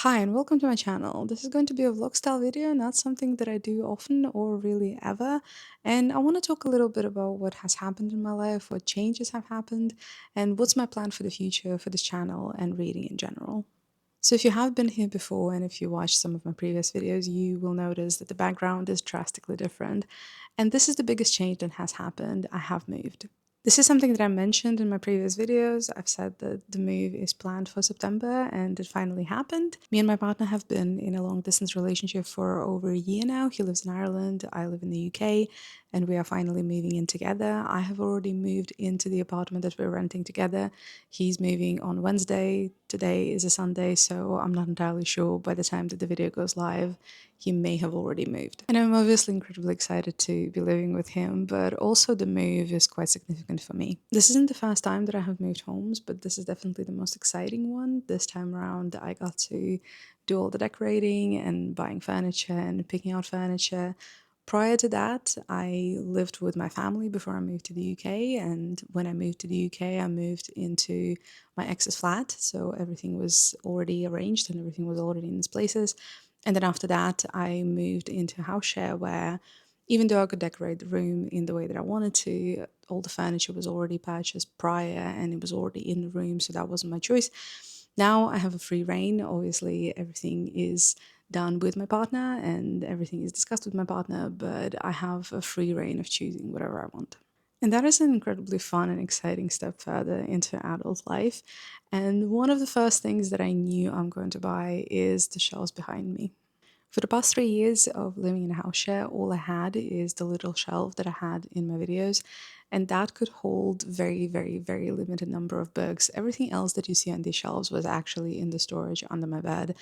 Hi and welcome to my channel. This is going to be a vlog style video, not something that I do often or really ever. And I want to talk a little bit about what has happened in my life, what changes have happened, and what's my plan for the future for this channel and reading in general. So if you have been here before and if you watched some of my previous videos, you will notice that the background is drastically different. And this is the biggest change that has happened. I have moved. This is something that I mentioned in my previous videos. I've said that the move is planned for September and it finally happened. Me and my partner have been in a long distance relationship for over a year now. He lives in Ireland, I live in the UK, and we are finally moving in together. I have already moved into the apartment that we're renting together. He's moving on Wednesday. Today is a Sunday, so I'm not entirely sure by the time that the video goes live. He may have already moved. And I'm obviously incredibly excited to be living with him, but also the move is quite significant for me. This isn't the first time that I have moved homes, but this is definitely the most exciting one. This time around, I got to do all the decorating and buying furniture and picking out furniture. Prior to that, I lived with my family before I moved to the UK, and when I moved to the UK, I moved into my ex's flat, so everything was already arranged and everything was already in its places. And then after that, I moved into a house share where, even though I could decorate the room in the way that I wanted to, all the furniture was already purchased prior and it was already in the room, so that wasn't my choice. Now I have a free reign. Obviously, everything is done with my partner and everything is discussed with my partner, but I have a free reign of choosing whatever I want. And that is an incredibly fun and exciting step further into adult life. And one of the first things that I knew I'm going to buy is the shelves behind me. For the past 3 years of living in a house share, all I had is the little shelf that I had in my videos, and that could hold very, very, very limited number of books. Everything else that you see on these shelves was actually in the storage under my bed.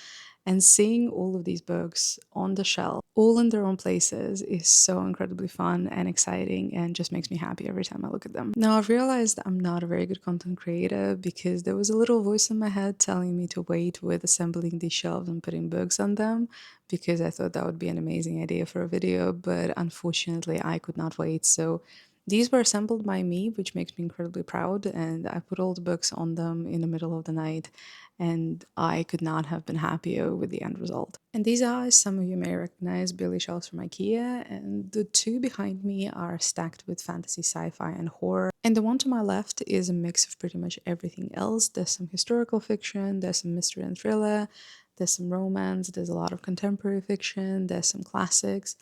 And seeing all of these books on the shelf, all in their own places, is so incredibly fun and exciting and just makes me happy every time I look at them. Now, I've realized I'm not a very good content creator because there was a little voice in my head telling me to wait with assembling these shelves and putting books on them because I thought that would be an amazing idea for a video, but unfortunately, I could not wait. So these were assembled by me, which makes me incredibly proud, and I put all the books on them in the middle of the night, and I could not have been happier with the end result. And these are, as some of you may recognize, Billy shelves from IKEA, and the two behind me are stacked with fantasy, sci-fi, and horror. And the one to my left is a mix of pretty much everything else. There's some historical fiction, there's some mystery and thriller, there's some romance, there's a lot of contemporary fiction, there's some classics.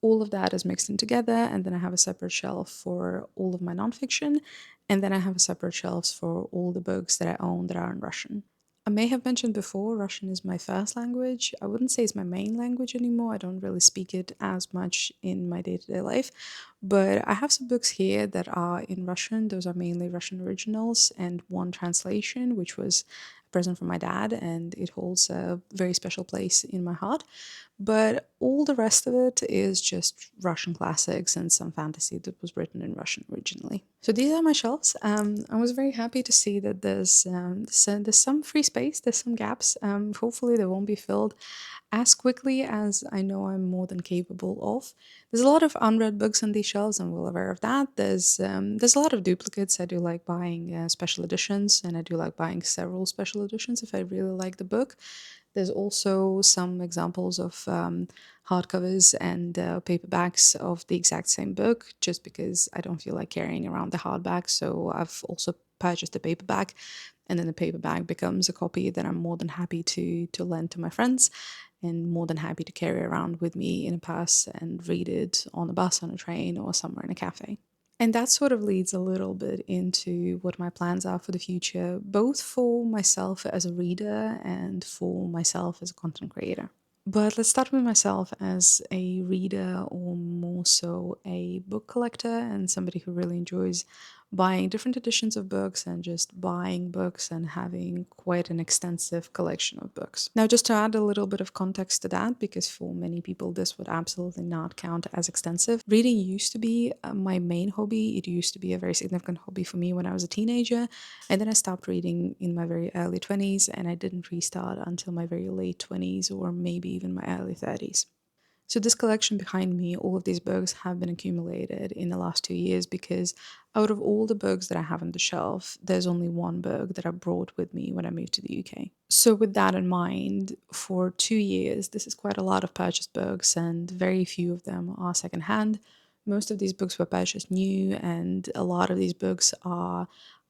All of that is mixed in together, and then I have a separate shelf for all of my nonfiction, and then I have a separate shelves for all the books that I own that are in Russian. I may have mentioned before, Russian is my first language. I wouldn't say it's my main language anymore. I don't really speak it as much in my day-to-day life, but I have some books here that are in Russian. Those are mainly Russian originals and one translation, which was a present from my dad, and it holds a very special place in my heart. But all the rest of it is just Russian classics and some fantasy that was written in Russian originally. So these are my shelves. I was very happy to see that there's some free space, there's some gaps. Hopefully they won't be filled as quickly as I know I'm more than capable of. There's a lot of unread books on these shelves. I'm well aware of that. There's a lot of duplicates. I do like buying special editions, and I do like buying several special editions if I really like the book. There's also some examples of hardcovers and paperbacks of the exact same book, just because I don't feel like carrying around the hardback. So I've also purchased a paperback, and then the paperback becomes a copy that I'm more than happy to lend to my friends, and more than happy to carry around with me in a purse and read it on a bus, on a train, or somewhere in a cafe. And that sort of leads a little bit into what my plans are for the future, both for myself as a reader and for myself as a content creator. But let's start with myself as a reader, or more so a book collector and somebody who really enjoys buying different editions of books and just buying books and having quite an extensive collection of books. Now, just to add a little bit of context to that, because for many people this would absolutely not count as extensive, reading used to be my main hobby. It used to be a very significant hobby for me when I was a teenager, and then I stopped reading in my very early 20s, and I didn't restart until my very late 20s or maybe even my early 30s. So this collection behind me, all of these books have been accumulated in the last 2 years because out of all the books that I have on the shelf, there's only one book that I brought with me when I moved to the UK. So with that in mind, for 2 years, this is quite a lot of purchased books and very few of them are secondhand. Most of these books were purchased new, and a lot of these books are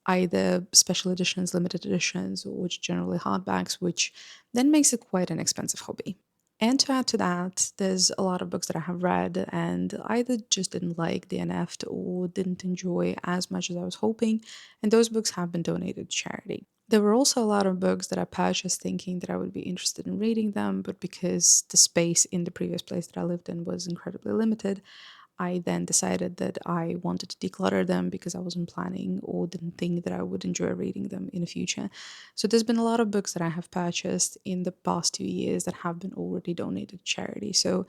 either special editions, limited editions, or generally hardbacks, which then makes it quite an expensive hobby. And to add to that, there's a lot of books that I have read and either just didn't like, DNF'd, or didn't enjoy as much as I was hoping, and those books have been donated to charity. There were also a lot of books that I purchased thinking that I would be interested in reading them, but because the space in the previous place that I lived in was incredibly limited, I then decided that I wanted to declutter them because I wasn't planning or didn't think that I would enjoy reading them in the future. So there's been a lot of books that I have purchased in the past 2 years that have been already donated to charity. So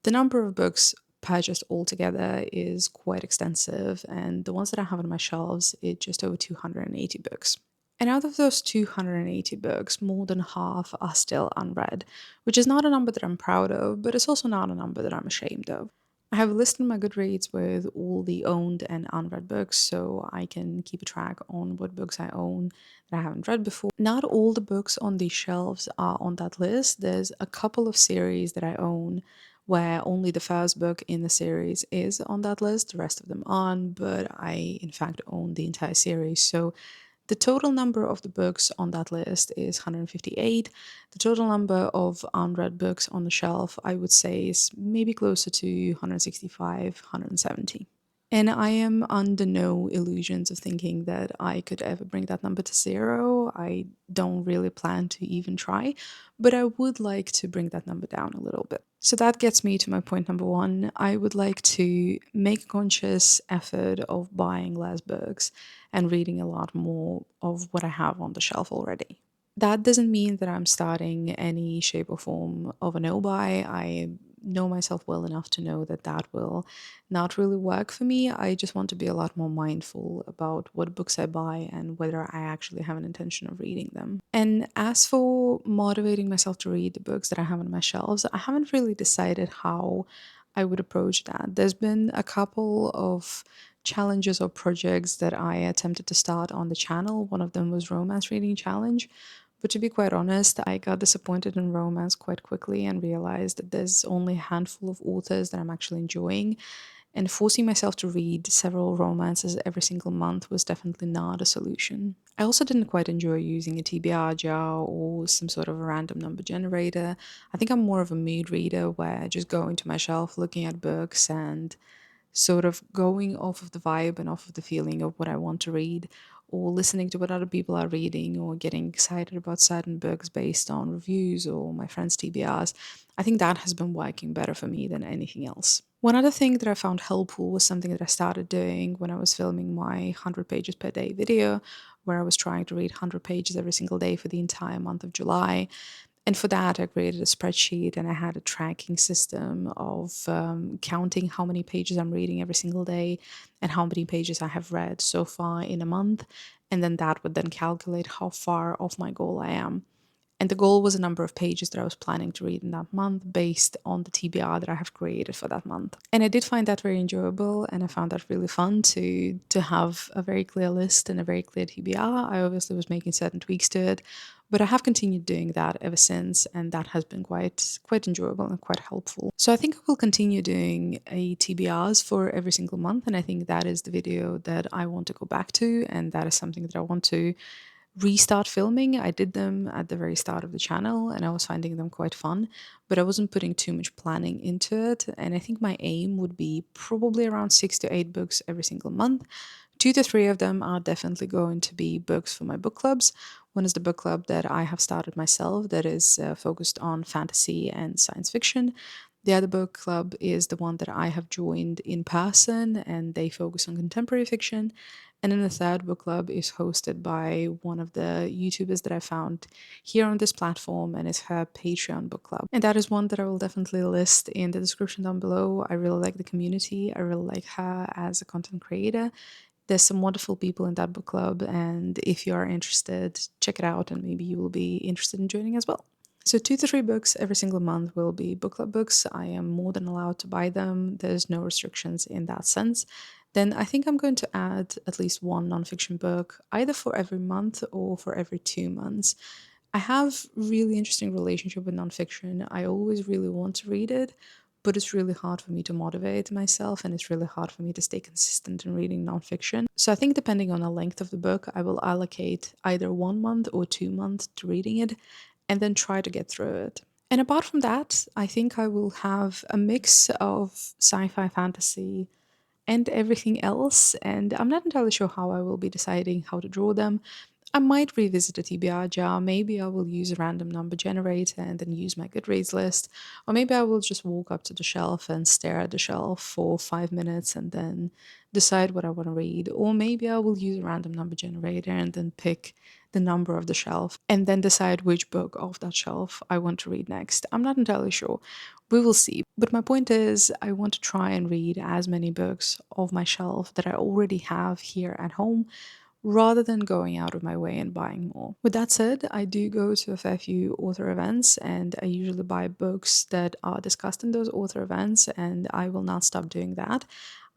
the number of books purchased altogether is quite extensive, and the ones that I have on my shelves is just over 280 books. And out of those 280 books, more than half are still unread, which is not a number that I'm proud of, but it's also not a number that I'm ashamed of. I have listed my Goodreads with all the owned and unread books so I can keep a track on what books I own that I haven't read before. Not all the books on these shelves are on that list. There's a couple of series that I own where only the first book in the series is on that list, the rest of them aren't, but I in fact own the entire series. So the total number of the books on that list is 158. The total number of unread books on the shelf, I would say, is maybe closer to 165, 170. And I am under no illusions of thinking that I could ever bring that number to zero. I don't really plan to even try, but I would like to bring that number down a little bit. So that gets me to my point number one. I would like to make a conscious effort of buying less books and reading a lot more of what I have on the shelf already. That doesn't mean that I'm starting any shape or form of a no buy. I know myself well enough to know that that will not really work for me. I just want to be a lot more mindful about what books I buy and whether I actually have an intention of reading them. And as for motivating myself to read the books that I have on my shelves, I haven't really decided how I would approach that. There's been a couple of challenges or projects that I attempted to start on the channel. One of them was romance reading challenge. But to be quite honest, I got disappointed in romance quite quickly and realized that there's only a handful of authors that I'm actually enjoying. And forcing myself to read several romances every single month was definitely not a solution. I also didn't quite enjoy using a TBR jar or some sort of a random number generator. I think I'm more of a mood reader where I just go into my shelf looking at books and sort of going off of the vibe and off of the feeling of what I want to read, or listening to what other people are reading, or getting excited about certain books based on reviews or my friends' TBRs. I think that has been working better for me than anything else. One other thing that I found helpful was something that I started doing when I was filming my 100 pages per day video, where I was trying to read 100 pages every single day for the entire month of July. And for that, I created a spreadsheet and I had a tracking system of counting how many pages I'm reading every single day and how many pages I have read so far in a month. And then that would then calculate how far off my goal I am. And the goal was a number of pages that I was planning to read in that month based on the TBR that I have created for that month. And I did find that very enjoyable, and I found that really fun to have a very clear list and a very clear TBR. I obviously was making certain tweaks to it, but I have continued doing that ever since, and that has been quite enjoyable and quite helpful. So I think I will continue doing a TBRs for every single month, and I think that is the video that I want to go back to, and that is something that I want to restart filming. I did them at the very start of the channel and I was finding them quite fun, but I wasn't putting too much planning into it. And I think my aim would be probably around 6 to 8 books every single month. 2 to 3 of them are definitely going to be books for my book clubs. One is the book club that I have started myself that is focused on fantasy and science fiction. The other book club is the one that I have joined in person, and they focus on contemporary fiction. And then the third book club is hosted by one of the YouTubers that I found here on this platform, and it's her Patreon book club. And that is one that I will definitely list in the description down below. I really like the community. I really like her as a content creator. There's some wonderful people in that book club, and if you are interested, check it out and maybe you will be interested in joining as well. So 2 to 3 books every single month will be book club books. I am more than allowed to buy them. There's no restrictions in that sense. Then I think I'm going to add at least one nonfiction book, either for every month or for every 2 months. I have really interesting relationship with nonfiction. I always really want to read it, but it's really hard for me to motivate myself, and it's really hard for me to stay consistent in reading nonfiction. So I think depending on the length of the book, I will allocate either 1 month or 2 months to reading it and then try to get through it. And apart from that, I think I will have a mix of sci fi fantasy and everything else. And I'm not entirely sure how I will be deciding how to draw them. I might revisit a TBR jar. Maybe I will use a random number generator and then use my Goodreads list. Or maybe I will just walk up to the shelf and stare at the shelf for 5 minutes and then decide what I want to read. Or maybe I will use a random number generator and then pick the number of the shelf and then decide which book off that shelf I want to read next. I'm not entirely sure. We will see. But my point is, I want to try and read as many books off my shelf that I already have here at home rather than going out of my way and buying more. With that said, I do go to a fair few author events and I usually buy books that are discussed in those author events, and I will not stop doing that.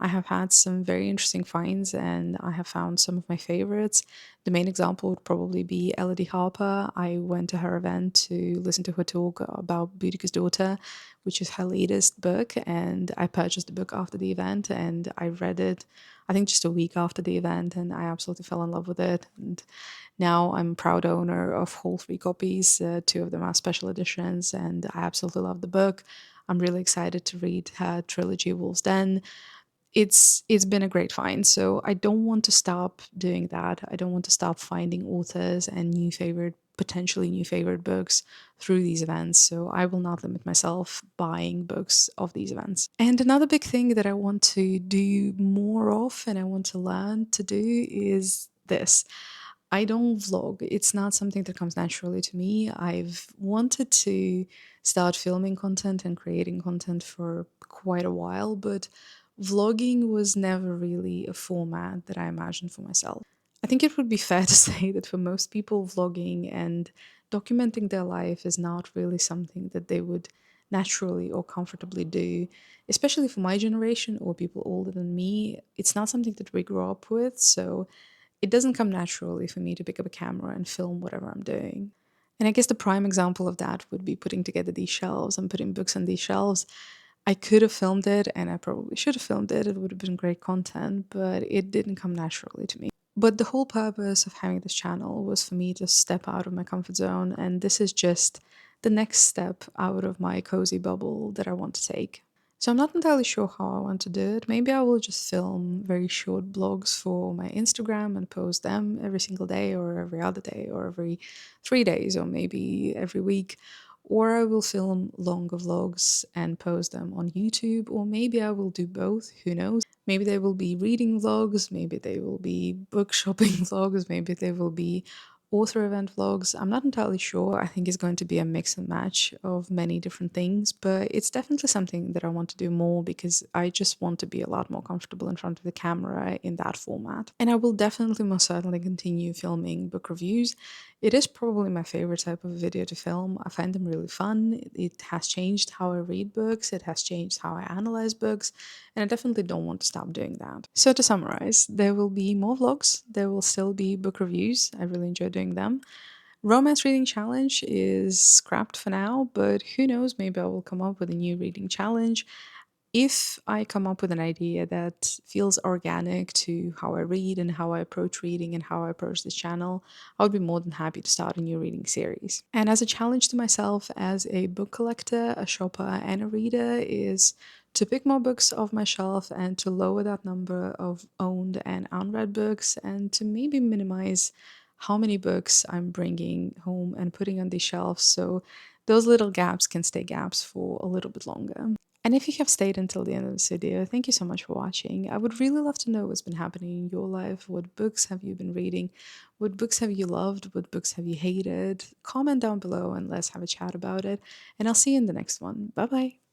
I have had some very interesting finds and I have found some of my favorites. The main example would probably be Elodie Harper. I went to her event to listen to her talk about Boutique's Daughter, which is her latest book, and I purchased the book after the event and I read it I think just a week after the event, and I absolutely fell in love with it. And now I'm a proud owner of whole 3 copies. Two of them are special editions, and I absolutely love the book. I'm really excited to read her trilogy, Wolf's Den. It's been a great find. So I don't want to stop doing that. I don't want to stop finding authors and potentially new favorite books through these events. So I will not limit myself buying books of these events. And another big thing that I want to do more of and I want to learn to do is this. I don't vlog. It's not something that comes naturally to me. I've wanted to start filming content and creating content for quite a while, but vlogging was never really a format that I imagined for myself. I think it would be fair to say that for most people, vlogging and documenting their life is not really something that they would naturally or comfortably do, especially for my generation or people older than me. It's not something that we grew up with, so it doesn't come naturally for me to pick up a camera and film whatever I'm doing. And I guess the prime example of that would be putting together these shelves and putting books on these shelves. I could have filmed it and I probably should have filmed it. It would have been great content, but it didn't come naturally to me. But the whole purpose of having this channel was for me to step out of my comfort zone, and this is just the next step out of my cozy bubble that I want to take. So I'm not entirely sure how I want to do it. Maybe I will just film very short blogs for my Instagram and post them every single day or every other day or every 3 days or maybe every week. Or I will film longer vlogs and post them on YouTube, or maybe I will do both, who knows? Maybe they will be reading vlogs, maybe they will be book shopping vlogs, maybe they will be author event vlogs. I'm not entirely sure. I think it's going to be a mix and match of many different things, but it's definitely something that I want to do more because I just want to be a lot more comfortable in front of the camera in that format. And I will definitely most certainly continue filming book reviews. It is probably my favorite type of video to film. I find them really fun. It has changed how I read books, it has changed how I analyze books, and I definitely don't want to stop doing that. So to summarize, there will be more vlogs, there will still be book reviews. I really enjoy doing them. Romance reading challenge is scrapped for now, but who knows, maybe I will come up with a new reading challenge. If I come up with an idea that feels organic to how I read and how I approach reading and how I approach this channel, I would be more than happy to start a new reading series. And as a challenge to myself as a book collector, a shopper, and a reader is to pick more books off my shelf and to lower that number of owned and unread books and to maybe minimize how many books I'm bringing home and putting on these shelves so those little gaps can stay gaps for a little bit longer. And if you have stayed until the end of this video, thank you so much for watching. I would really love to know what's been happening in your life. What books have you been reading? What books have you loved? What books have you hated? Comment down below and let's have a chat about it. And I'll see you in the next one. Bye bye.